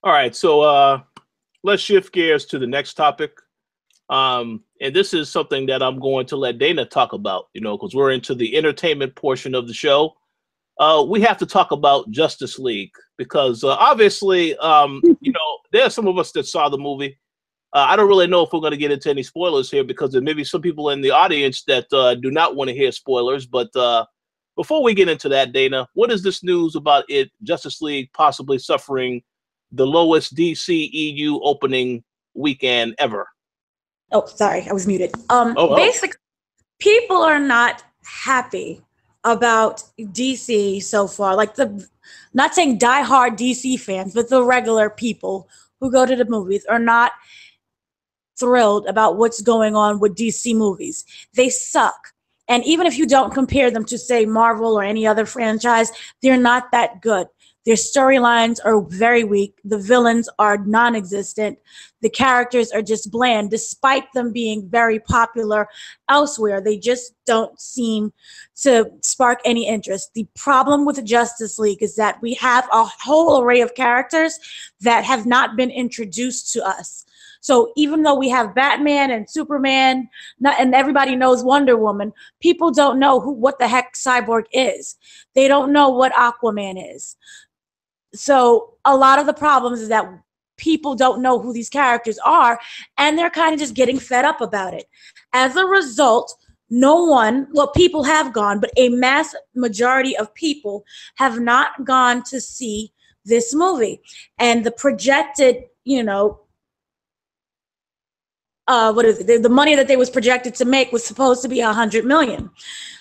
All right, so let's shift gears to the next topic. And this is something that I'm going to let Dana talk about, because we're into the entertainment portion of the show. We have to talk about Justice League because obviously, there are some of us that saw the movie. I don't really know if we're going to get into any spoilers here because there may be some people in the audience that do not want to hear spoilers. But before we get into that, Dana, what is this news about Justice League possibly suffering the lowest DCEU opening weekend ever? Oh, sorry, I was muted. Basically, people are not happy about DC so far. Like not saying diehard DC fans, but the regular people who go to the movies are not thrilled about what's going on with DC movies. They suck. And even if you don't compare them to, say, Marvel or any other franchise, they're not that good. Their storylines are very weak. The villains are non-existent. The characters are just bland, despite them being very popular elsewhere. They just don't seem to spark any interest. The problem with the Justice League is that we have a whole array of characters that have not been introduced to us. So even though we have Batman and Superman, and everybody knows Wonder Woman, people don't know what the heck Cyborg is. They don't know what Aquaman is. So a lot of the problems is that people don't know who these characters are, and they're kind of just getting fed up about it. As a result, people have gone, but a mass majority of people have not gone to see this movie. And the projected, the money that they was projected to make was supposed to be $100 million.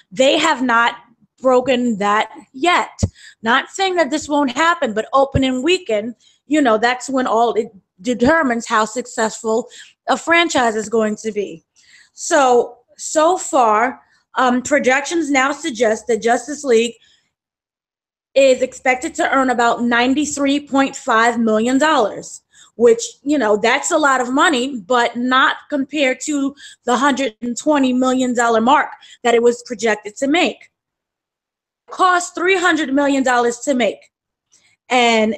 They have not broken that yet. Not saying that this won't happen, but opening weekend, that's when all it determines how successful a franchise is going to be. So far, projections now suggest that Justice League is expected to earn about $93.5 million, which, that's a lot of money, but not compared to the $120 million mark that it was projected to make. It cost $300 million to make, and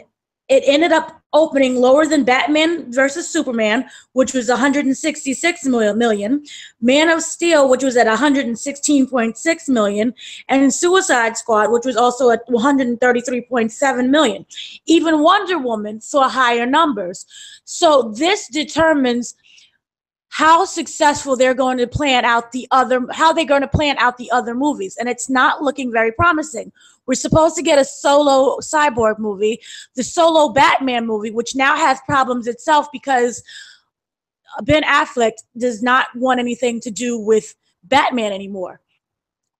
it ended up opening lower than Batman versus Superman, which was $166 million, Man of Steel, which was at $116.6 million, and Suicide Squad, which was also at $133.7 million. Even Wonder Woman saw higher numbers. So this determines how successful they're going to plan out the other movies, and it's not looking very promising. We're supposed to get a solo Cyborg movie, the solo Batman movie, which now has problems itself because Ben Affleck does not want anything to do with Batman anymore.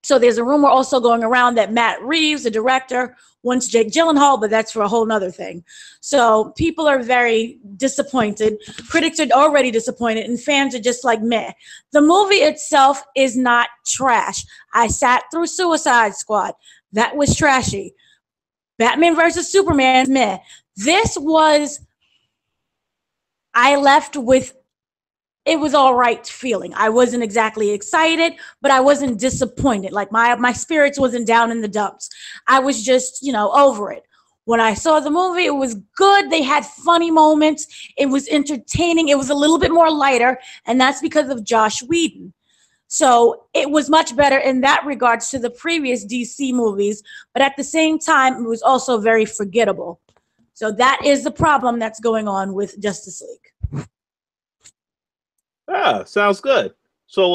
So there's a rumor also going around that Matt Reeves, the director, wants Jake Gyllenhaal, but that's for a whole nother thing. So people are very disappointed. Critics are already disappointed, and fans are just like, meh. The movie itself is not trash. I sat through Suicide Squad. That was trashy. Batman versus Superman, meh. I left with, it was all right feeling. I wasn't exactly excited, but I wasn't disappointed. Like my spirits wasn't down in the dumps. I was just, over it. When I saw the movie, it was good. They had funny moments. It was entertaining. It was a little bit more lighter, and that's because of Joss Whedon. So it was much better in that regards to the previous DC movies, but at the same time, it was also very forgettable. So that is the problem that's going on with Justice League. Sounds good. So,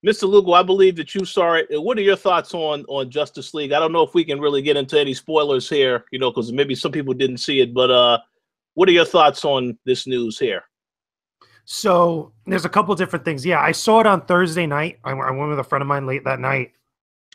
Mr. Lugo, I believe that you saw it. What are your thoughts on Justice League? I don't know if we can really get into any spoilers here, because maybe some people didn't see it, but what are your thoughts on this news here? So there's a couple different things. Yeah, I saw it on Thursday night. I went with a friend of mine late that night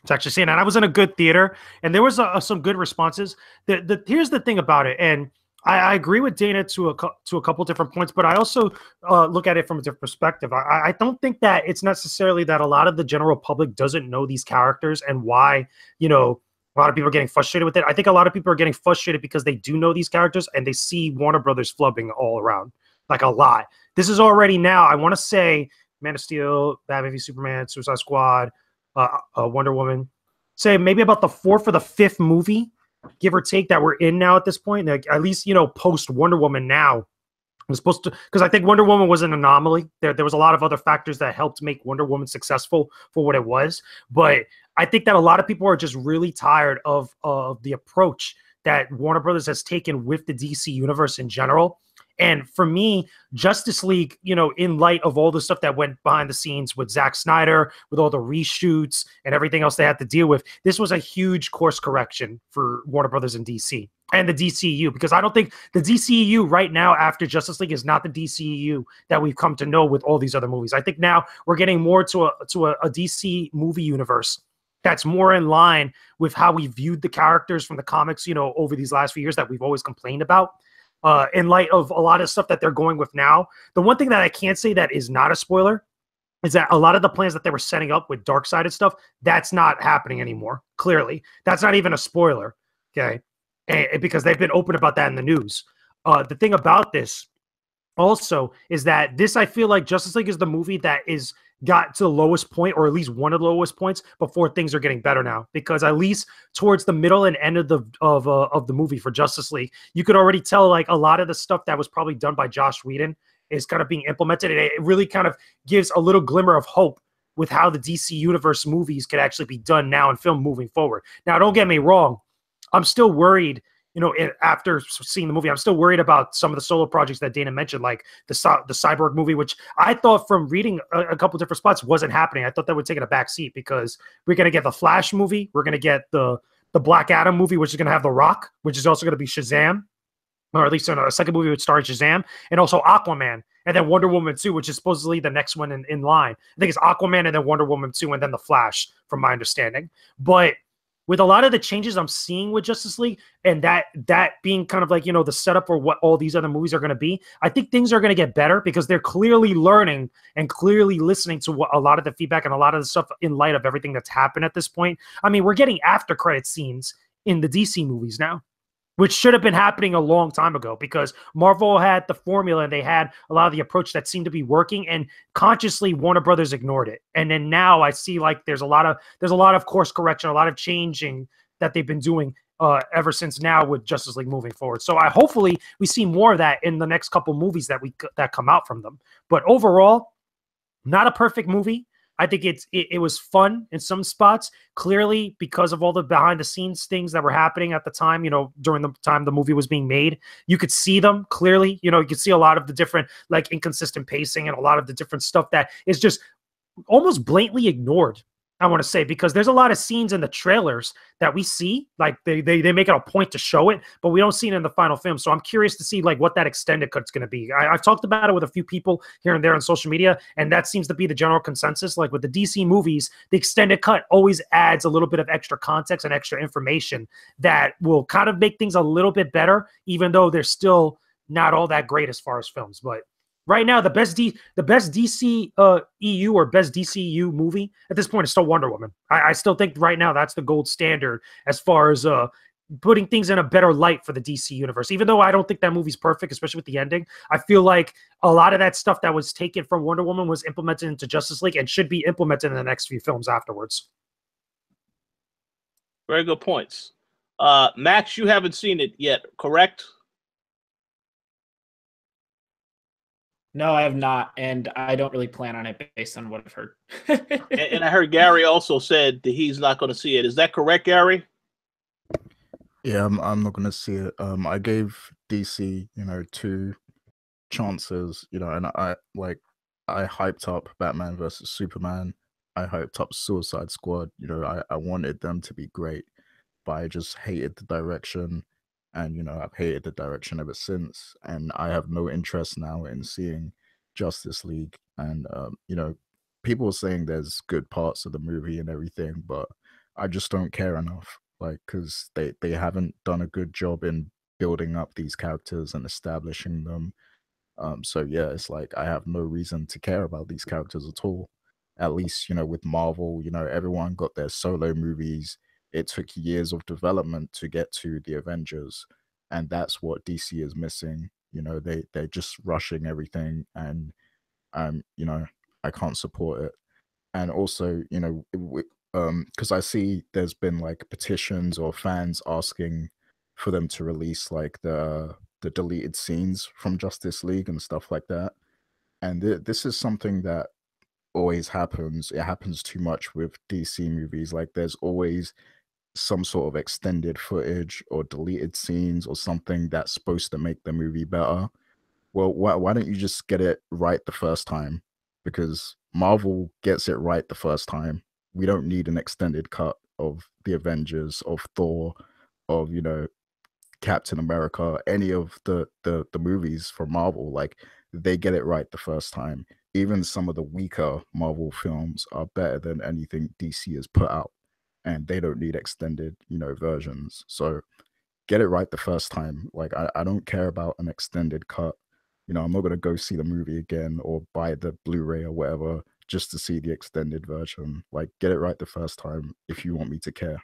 to actually see it, and I was in a good theater, and there was some good responses. Here's the thing about it, and I agree with Dana to a couple different points, but I also look at it from a different perspective. I don't think that it's necessarily that a lot of the general public doesn't know these characters and why, a lot of people are getting frustrated with it. I think a lot of people are getting frustrated because they do know these characters and they see Warner Brothers flubbing all around, like a lot. This is already now, I want to say, Man of Steel, Batman v Superman, Suicide Squad, Wonder Woman, say maybe about the 4th or the 5th movie give or take, that we're in now at this point. Like, at least, you know, post Wonder Woman now. Was supposed to, because I think Wonder Woman was an anomaly. There was a lot of other factors that helped make Wonder Woman successful for what it was. But I think that a lot of people are just really tired of the approach that Warner Brothers has taken with the DC universe in general. And for me, Justice League, you know, in light of all the stuff that went behind the scenes with Zack Snyder, with all the reshoots and everything else they had to deal with, this was a huge course correction for Warner Brothers and DC and the DCEU, because I don't think the DCEU right now after Justice League is not the DCEU that we've come to know with all these other movies. I think now we're getting more to a DC movie universe that's more in line with how we viewed the characters from the comics, you know, over these last few years that we've always complained about. In light of a lot of stuff that they're going with now. The one thing that I can't say that is not a spoiler is that a lot of the plans that they were setting up with Dark-sided stuff, that's not happening anymore. Clearly, that's not even a spoiler, okay? And because they've been open about that in the news. The thing about this also is that this, I feel like Justice League is the movie that is got to the lowest point, or at least one of the lowest points, before things are getting better now. Because at least towards the middle and end of the movie for Justice League, you could already tell like a lot of the stuff that was probably done by Joss Whedon is kind of being implemented, and it really kind of gives a little glimmer of hope with how the DC Universe movies could actually be done now in film moving forward. Now, don't get me wrong, I'm still worried. You know, after seeing the movie, I'm still worried about some of the solo projects that Dana mentioned, like the Cyborg movie, which I thought from reading a couple different spots wasn't happening. I thought that would take it a back seat because we're going to get the Flash movie. We're going to get the Black Adam movie, which is going to have The Rock, which is also going to be Shazam, or at least in a second movie would star Shazam, and also Aquaman, and then Wonder Woman 2, which is supposedly the next one in line. I think it's Aquaman and then Wonder Woman 2 and then The Flash, from my understanding. But with a lot of the changes I'm seeing with Justice League, and that being kind of like, you know, the setup for what all these other movies are going to be, I think things are going to get better because they're clearly learning and clearly listening to what a lot of the feedback and a lot of the stuff in light of everything that's happened at this point. I mean, we're getting after credit scenes in the DC movies now, which should have been happening a long time ago because Marvel had the formula and they had a lot of the approach that seemed to be working, and consciously Warner Brothers ignored it. And then now I see like there's a lot of course correction, a lot of changing that they've been doing ever since now with Justice League moving forward. So hopefully we see more of that in the next couple movies that come out from them. But overall, not a perfect movie. I think it was fun in some spots, clearly because of all the behind the scenes things that were happening at the time, you know, during the time the movie was being made. You could see them clearly, you know, you could see a lot of the different like inconsistent pacing and a lot of the different stuff that is just almost blatantly ignored, I want to say, because there's a lot of scenes in the trailers that we see, like they make it a point to show it, but we don't see it in the final film. So I'm curious to see like what that extended cut's going to be. I've talked about it with a few people here and there on social media, and that seems to be the general consensus. Like with the DC movies, the extended cut always adds a little bit of extra context and extra information that will kind of make things a little bit better, even though they're still not all that great as far as films. But right now, the best DCEU or best DCEU movie at this point is still Wonder Woman. I still think right now that's the gold standard as far as putting things in a better light for the DC universe. Even though I don't think that movie's perfect, especially with the ending, I feel like a lot of that stuff that was taken from Wonder Woman was implemented into Justice League and should be implemented in the next few films afterwards. Very good points. Max, you haven't seen it yet, correct? No, I have not, and I don't really plan on it based on what I've heard. and I heard Gary also said that he's not going to see it. Is that correct, Gary? Yeah, I'm not going to see it. I gave DC, 2 chances, and I hyped up Batman versus Superman. I hyped up Suicide Squad. I wanted them to be great, but I just hated the direction. And, I've hated the direction ever since. And I have no interest now in seeing Justice League. And, people are saying there's good parts of the movie and everything, but I just don't care enough. Because they haven't done a good job in building up these characters and establishing them. So, yeah, it's like I have no reason to care about these characters at all. At least, with Marvel, everyone got their solo movies. It took years of development to get to the Avengers, and that's what DC is missing. They're just rushing everything, and I can't support it. And also, because I see there's been like petitions or fans asking for them to release like the deleted scenes from Justice League and stuff like that. And this is something that always happens. It happens too much with DC movies. Like there's always some sort of extended footage or deleted scenes or something that's supposed to make the movie better. Well, why don't you just get it right the first time? Because Marvel gets it right the first time. We don't need an extended cut of the Avengers, of Thor, of, you know, Captain America, any of the movies from Marvel. Like, they get it right the first time. Even some of the weaker Marvel films are better than anything DC has put out, and they don't need extended, you know, versions. So get it right the first time. Like, I don't care about an extended cut. You know, I'm not going to go see the movie again or buy the Blu-ray or whatever just to see the extended version. Like, get it right the first time if you want me to care.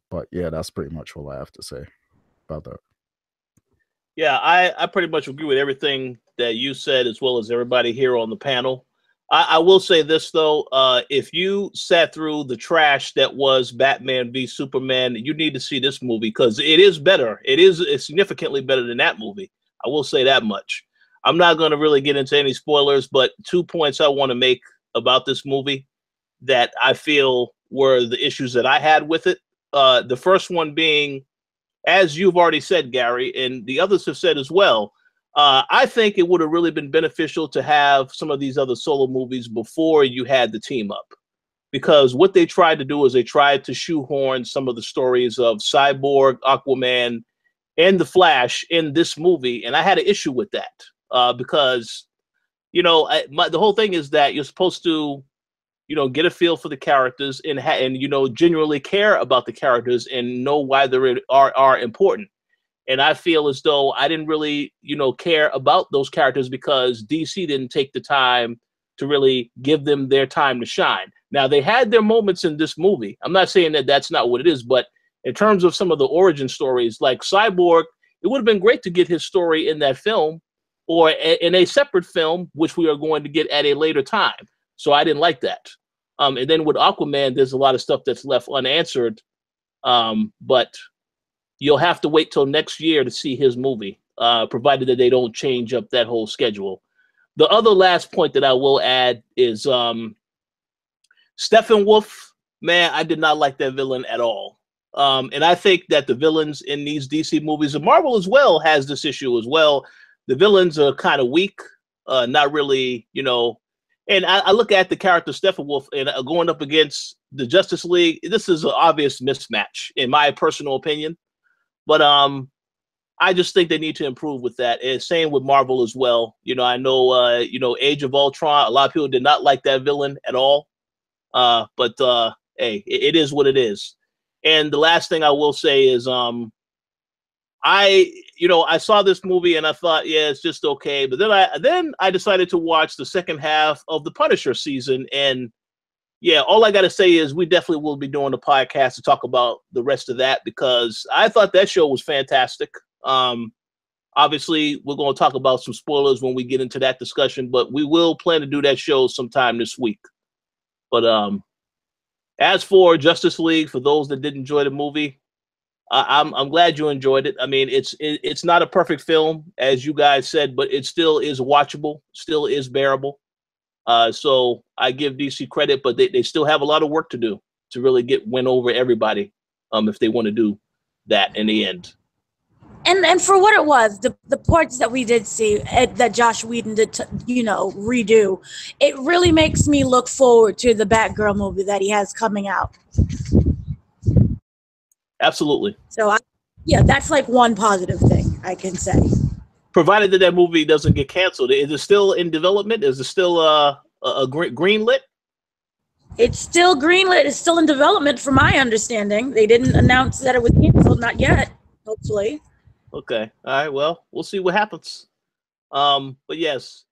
But yeah, that's pretty much all I have to say about that. Yeah, I pretty much agree with everything that you said, as well as everybody here on the panel. I will say this, though. If you sat through the trash that was Batman v Superman, you need to see this movie, because it is better. It's significantly better than that movie. I will say that much. I'm not going to really get into any spoilers, but 2 points I want to make about this movie that I feel were the issues that I had with it. The first one being, as you've already said, Gary, and the others have said as well, I think it would have really been beneficial to have some of these other solo movies before you had the team up. Because what they tried to do is they tried to shoehorn some of the stories of Cyborg, Aquaman, and the Flash in this movie, and I had an issue with that because, you know, the whole thing is that you're supposed to, you know, get a feel for the characters and you know, genuinely care about the characters and know why they are important. And I feel as though I didn't really, you know, care about those characters because DC didn't take the time to really give them their time to shine. Now, they had their moments in this movie. I'm not saying that that's not what it is, but in terms of some of the origin stories, like Cyborg, it would have been great to get his story in that film or in a separate film, which we are going to get at a later time. So I didn't like that. And then with Aquaman, there's a lot of stuff that's left unanswered. But you'll have to wait till next year to see his movie, provided that they don't change up that whole schedule. The other last point that I will add is Steppenwolf. Man, I did not like that villain at all. And I think that the villains in these DC movies, and Marvel as well, has this issue as well. The villains are kind of weak, not really, you know. And I look at the character Steppenwolf and going up against the Justice League. This is an obvious mismatch, in my personal opinion. But I just think they need to improve with that. And same with Marvel as well. You know, I know, you know, Age of Ultron, a lot of people did not like that villain at all. But hey, it is what it is. And the last thing I will say is, I saw this movie and I thought, yeah, it's just okay. But then I decided to watch the second half of the Punisher season, and yeah, all I got to say is we definitely will be doing a podcast to talk about the rest of that, because I thought that show was fantastic. Obviously, we're going to talk about some spoilers when we get into that discussion, but we will plan to do that show sometime this week. But as for Justice League, for those that did enjoy the movie, I'm glad you enjoyed it. I mean, it's not a perfect film, as you guys said, but it still is watchable, still is bearable. So I give DC credit, but they still have a lot of work to do to really win over everybody, if they want to do that in the end. And for what it was, the parts that we did see that Josh Whedon did, redo, it really makes me look forward to the Batgirl movie that he has coming out. Absolutely. So, that's like one positive thing I can say. Provided that movie doesn't get canceled, is it still in development? Is it still a greenlit? It's still greenlit. It's still in development, from my understanding. They didn't announce that it was canceled, not yet. Hopefully. Okay. All right. Well, we'll see what happens. But yes,